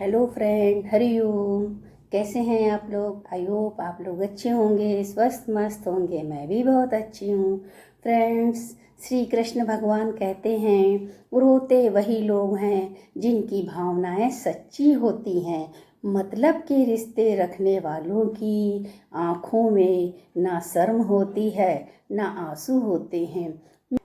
Hello friend, Hariom. कैसे हैं आप लोग? आई होप आप लोग अच्छे होंगे, स्वस्थ मस्त होंगे। मैं भी बहुत अच्छी हूँ। फ्रेंड्स, श्री कृष्ण भगवान कहते हैं, रोते वही लोग हैं जिनकी भावनाएं सच्ची होती हैं। मतलब के रिश्ते रखने वालों की आँखों में ना शर्म होती है, ना आंसू होते हैं।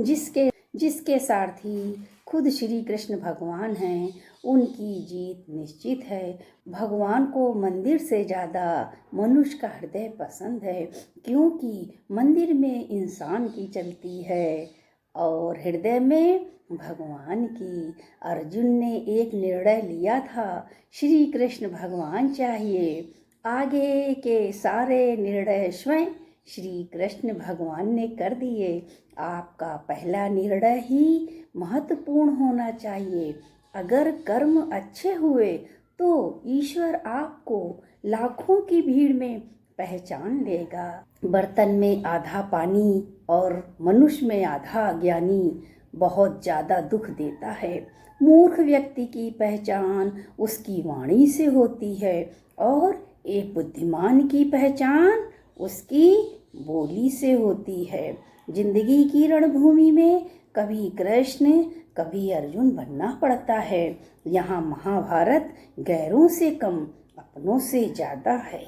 जिसके जिसके सारथी खुद श्री कृष्ण भगवान हैं, उनकी जीत निश्चित है। भगवान को मंदिर से ज़्यादा मनुष्य का हृदय पसंद है, क्योंकि मंदिर में इंसान की चलती है और हृदय में भगवान की। अर्जुन ने एक निर्णय लिया था, श्री कृष्ण भगवान चाहिए। आगे के सारे निर्णय स्वयं श्री कृष्ण भगवान ने कर दिए। आपका पहला निर्णय ही महत्वपूर्ण होना चाहिए। अगर कर्म अच्छे हुए तो ईश्वर आपको लाखों की भीड़ में पहचान लेगा। बर्तन में आधा पानी और मनुष्य में आधा अज्ञानी बहुत ज़्यादा दुख देता है। मूर्ख व्यक्ति की पहचान उसकी वाणी से होती है और एक बुद्धिमान की पहचान उसकी बोली से होती है। जिंदगी की रणभूमि में कभी कृष्ण कभी अर्जुन बनना पड़ता है। यहाँ महाभारत गैरों से कम अपनों से ज़्यादा है।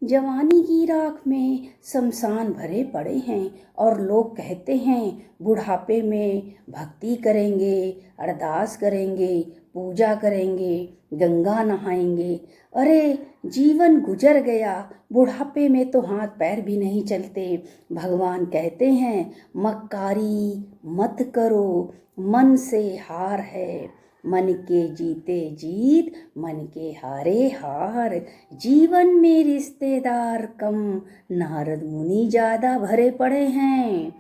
जवानी की राख में शमशान भरे पड़े हैं और लोग कहते हैं बुढ़ापे में भक्ति करेंगे, अरदास करेंगे, पूजा करेंगे, गंगा नहाएंगे। अरे, जीवन गुजर गया, बुढ़ापे में तो हाथ पैर भी नहीं चलते। भगवान कहते हैं मक्कारी मत करो, मन से हार है। मन के जीते जीत, मन के हारे हार। जीवन में रिश्तेदार कम, नारद मुनि ज़्यादा भरे पड़े हैं।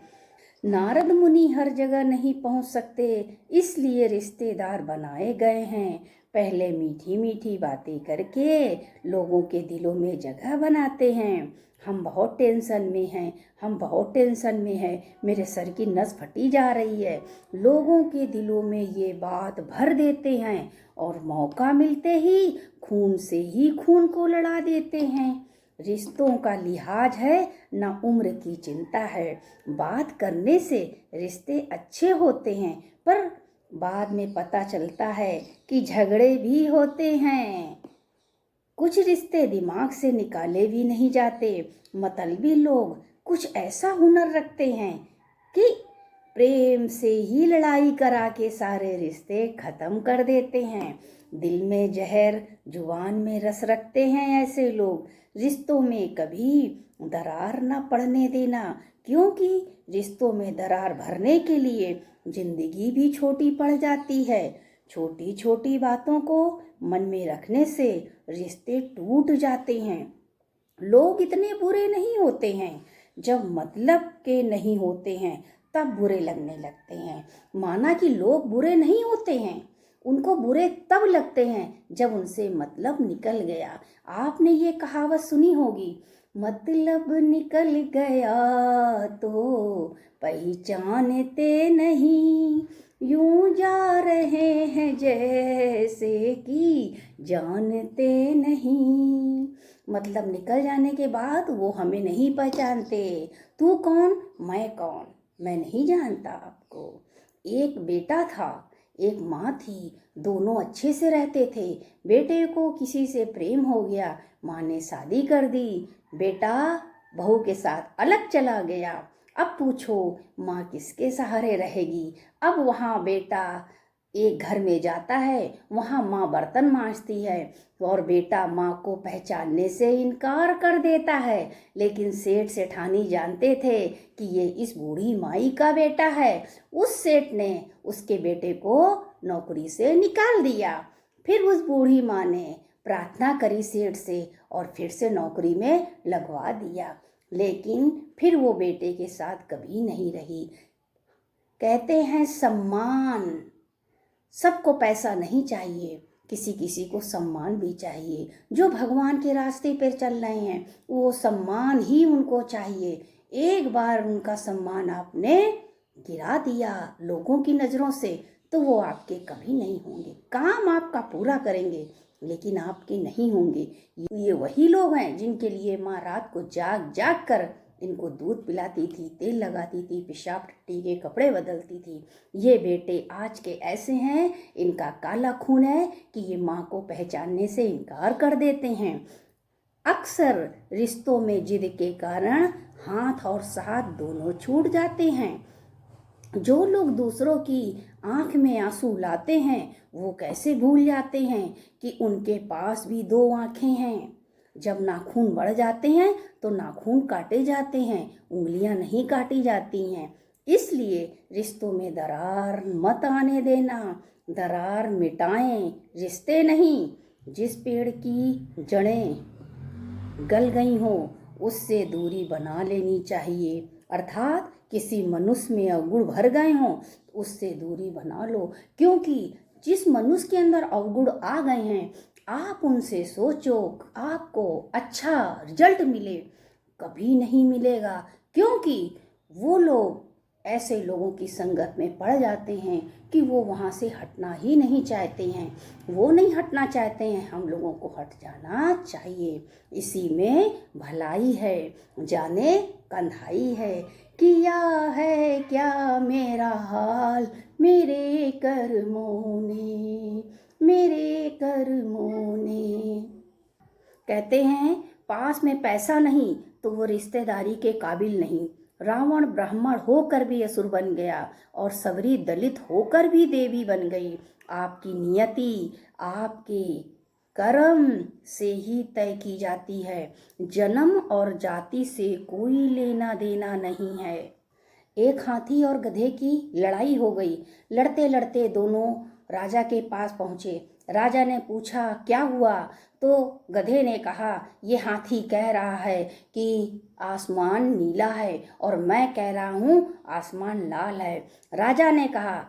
नारद मुनि हर जगह नहीं पहुंच सकते, इसलिए रिश्तेदार बनाए गए हैं। पहले मीठी मीठी बातें करके लोगों के दिलों में जगह बनाते हैं। हम बहुत टेंशन में हैं, हम बहुत टेंशन में हैं, मेरे सर की नस फटी जा रही है। लोगों के दिलों में ये बात भर देते हैं और मौका मिलते ही खून से ही खून को लड़ा देते हैं। रिश्तों का लिहाज है, ना उम्र की चिंता है। बात करने से रिश्ते अच्छे होते हैं, पर बाद में पता चलता है कि झगड़े भी होते हैं। कुछ रिश्ते दिमाग से निकाले भी नहीं जाते। मतलबी लोग कुछ ऐसा हुनर रखते हैं कि प्रेम से ही लड़ाई करा के सारे रिश्ते खत्म कर देते हैं। दिल में जहर, जुबान में रस रखते हैं ऐसे लोग। रिश्तों में कभी दरार न पड़ने देना, क्योंकि रिश्तों में दरार भरने के लिए जिंदगी भी छोटी पड़ जाती है। छोटी छोटी बातों को मन में रखने से रिश्ते टूट जाते हैं। लोग इतने बुरे नहीं होते हैं, जब मतलब के नहीं होते हैं तब बुरे लगने लगते हैं। माना कि लोग बुरे नहीं होते हैं, उनको बुरे तब लगते हैं जब उनसे मतलब निकल गया। आपने ये कहावत सुनी होगी, मतलब निकल गया तो पहचानते नहीं, यूं जा रहे हैं जैसे कि जानते नहीं। मतलब निकल जाने के बाद वो हमें नहीं पहचानते। तू कौन, मैं कौन, मैं नहीं जानता आपको। एक बेटा था, एक माँ थी, दोनों अच्छे से रहते थे। बेटे को किसी से प्रेम हो गया, माँ ने शादी कर दी। बेटा बहू के साथ अलग चला गया। अब पूछो माँ किसके सहारे रहेगी? अब वहाँ बेटा एक घर में जाता है, वहाँ माँ बर्तन मांजती है और बेटा माँ को पहचानने से इनकार कर देता है। लेकिन सेठ सेठानी जानते थे कि ये इस बूढ़ी माई का बेटा है। उस सेठ ने उसके बेटे को नौकरी से निकाल दिया। फिर उस बूढ़ी माँ ने प्रार्थना करी सेठ से और फिर से नौकरी में लगवा दिया, लेकिन फिर वो बेटे के साथ कभी नहीं रही। कहते हैं सम्मान, सबको पैसा नहीं चाहिए, किसी किसी को सम्मान भी चाहिए। जो भगवान के रास्ते पर चल रहे हैं वो सम्मान ही उनको चाहिए। एक बार उनका सम्मान आपने गिरा दिया लोगों की नज़रों से तो वो आपके कभी नहीं होंगे। काम आपका पूरा करेंगे लेकिन आपके नहीं होंगे। ये वही लोग हैं जिनके लिए माँ रात को जाग जाग कर इनको दूध पिलाती थी, तेल लगाती थी, पेशाब टट्टी के कपड़े बदलती थी। ये बेटे आज के ऐसे हैं, इनका काला खून है कि ये माँ को पहचानने से इनकार कर देते हैं। अक्सर रिश्तों में जिद के कारण हाथ और साथ दोनों छूट जाते हैं। जो लोग दूसरों की आंख में आंसू लाते हैं वो कैसे भूल जाते हैं कि उनके पास भी दो आंखें हैं। जब नाखून बढ़ जाते हैं तो नाखून काटे जाते हैं, उंगलियां नहीं काटी जाती हैं। इसलिए रिश्तों में दरार मत आने देना। दरार मिटाएं, रिश्ते नहीं। जिस पेड़ की जड़ें गल गई हो उससे दूरी बना लेनी चाहिए। अर्थात किसी मनुष्य में अवगुण भर गए हों उससे दूरी बना लो, क्योंकि जिस मनुष्य के अंदर अवगुण आ गए हैं आप उनसे सोचो आपको अच्छा रिजल्ट मिले, कभी नहीं मिलेगा। क्योंकि वो लोग ऐसे लोगों की संगत में पड़ जाते हैं कि वो वहाँ से हटना ही नहीं चाहते हैं। वो नहीं हटना चाहते हैं, हम लोगों को हट जाना चाहिए। इसी में भलाई है, जाने कंधाई है। किया है क्या मेरा हाल मेरे कर्मों ने, मेरे कर्मों ने। कहते हैं पास में पैसा नहीं तो वो रिश्तेदारी के काबिल नहीं। रावण ब्राह्मण होकर भी असुर बन गया और सबरी दलित होकर भी देवी बन गई। आपकी नियति आपके कर्म से ही तय की जाती है। जन्म और जाति से कोई लेना देना नहीं है। एक हाथी और गधे की लड़ाई हो गई। लड़ते लड़ते दोनों राजा के पास पहुंचे। राजा ने पूछा क्या हुआ, तो गधे ने कहा ये हाथी कह रहा है कि आसमान नीला है और मैं कह रहा हूँ आसमान लाल है। राजा ने कहा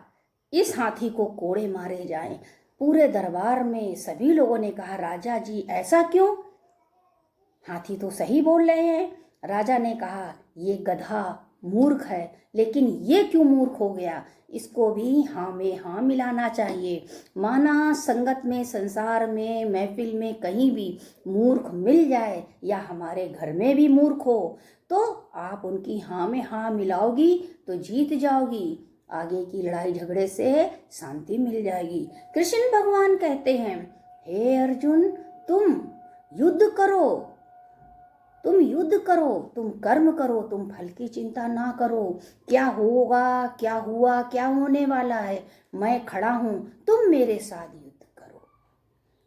इस हाथी को कोड़े मारे जाएं। पूरे दरबार में सभी लोगों ने कहा राजा जी ऐसा क्यों, हाथी तो सही बोल रहे हैं। राजा ने कहा ये गधा मूर्ख है, लेकिन ये क्यों मूर्ख हो गया, इसको भी हाँ में हाँ मिलाना चाहिए। माना संगत में, संसार में, महफिल में कहीं भी मूर्ख मिल जाए या हमारे घर में भी मूर्ख हो तो आप उनकी हाँ में हाँ मिलाओगी तो जीत जाओगी। आगे की लड़ाई झगड़े से शांति मिल जाएगी। कृष्ण भगवान कहते हैं हे अर्जुन तुम युद्ध करो, तुम युद्ध करो, तुम कर्म करो, तुम फल की चिंता ना करो। क्या होगा, क्या हुआ, क्या होने वाला है, मैं खड़ा हूं, तुम मेरे साथ युद्ध करो।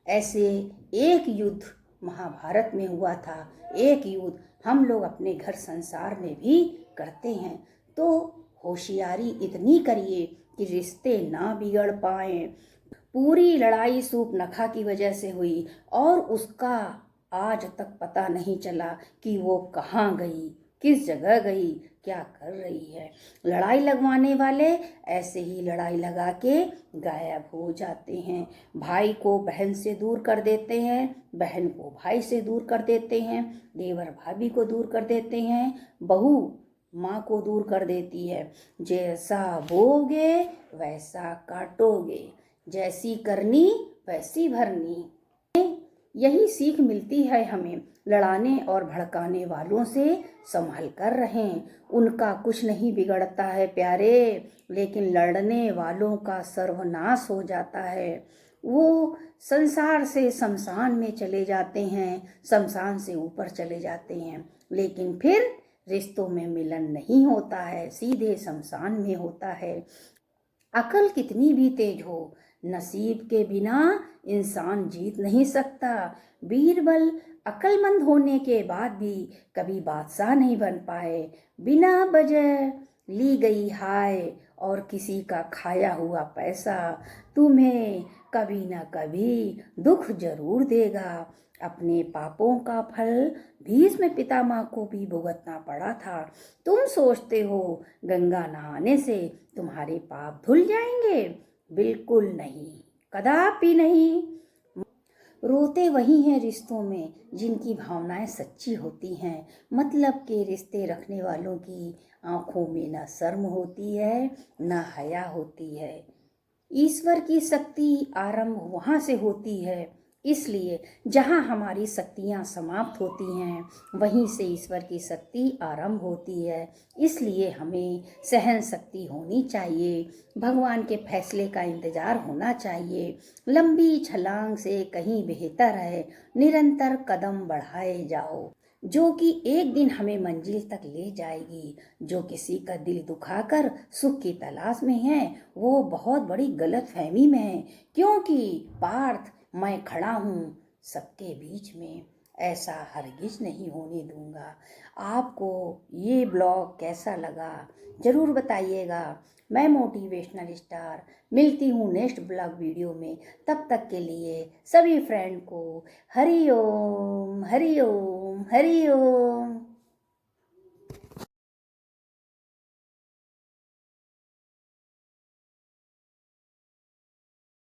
ऐसे एक युद्ध महाभारत में हुआ था। एक युद्ध हम लोग अपने घर संसार में भी करते हैं। तो होशियारी इतनी करिए कि रिश्ते ना बिगड़ पाए। पूरी लड़ाई सूर्पनखा की वजह से हुई और उसका आज तक पता नहीं चला कि वो कहाँ गई, किस जगह गई, क्या कर रही है। लड़ाई लगवाने वाले ऐसे ही लड़ाई लगा के गायब हो जाते हैं। भाई को बहन से दूर कर देते हैं, बहन को भाई से दूर कर देते हैं, देवर भाभी को दूर कर देते हैं, बहू माँ को दूर कर देती है। जैसा बोगे वैसा काटोगे, जैसी करनी वैसी भरनी। यही सीख मिलती है हमें। लड़ाने और भड़काने वालों से संभल कर रहें, उनका कुछ नहीं बिगड़ता है प्यारे, लेकिन लड़ने वालों का सर्वनाश हो जाता है। वो संसार से शमशान में चले जाते हैं, शमशान से ऊपर चले जाते हैं, लेकिन फिर रिश्तों में मिलन नहीं होता है, सीधे शमशान में होता है। अकल कितनी भी तेज हो, नसीब के बिना इंसान जीत नहीं सकता। बीरबल अक्लमंद होने के बाद भी कभी बादशाह नहीं बन पाए। बिना वजह ली गई हाय और किसी का खाया हुआ पैसा तुम्हें कभी न कभी दुख जरूर देगा। अपने पापों का फल भीष्म पितामह को भी भुगतना पड़ा था। तुम सोचते हो गंगा नहाने से तुम्हारे पाप धुल जाएंगे? बिल्कुल नहीं, कदापि नहीं। रोते वही हैं रिश्तों में जिनकी भावनाएं सच्ची होती हैं। मतलब के रिश्ते रखने वालों की आंखों में ना शर्म होती है ना हया होती है। ईश्वर की शक्ति आरंभ वहाँ से होती है इसलिए जहाँ हमारी शक्तियाँ समाप्त होती हैं वहीं से ईश्वर की शक्ति आरंभ होती है। इसलिए हमें सहन शक्ति होनी चाहिए, भगवान के फैसले का इंतज़ार होना चाहिए। लंबी छलांग से कहीं बेहतर है निरंतर कदम बढ़ाए जाओ, जो कि एक दिन हमें मंजिल तक ले जाएगी। जो किसी का दिल दुखाकर सुख की तलाश में है वो बहुत बड़ी गलतफहमी में है, क्योंकि पार्थ मैं खड़ा हूँ सबके बीच में, ऐसा हरगिज नहीं होने दूंगा। आपको ये ब्लॉग कैसा लगा ज़रूर बताइएगा। मैं मोटिवेशनल स्टार मिलती हूँ नेक्स्ट ब्लॉग वीडियो में। तब तक के लिए सभी फ्रेंड को हरि ओम हरि ओम हरि ओम।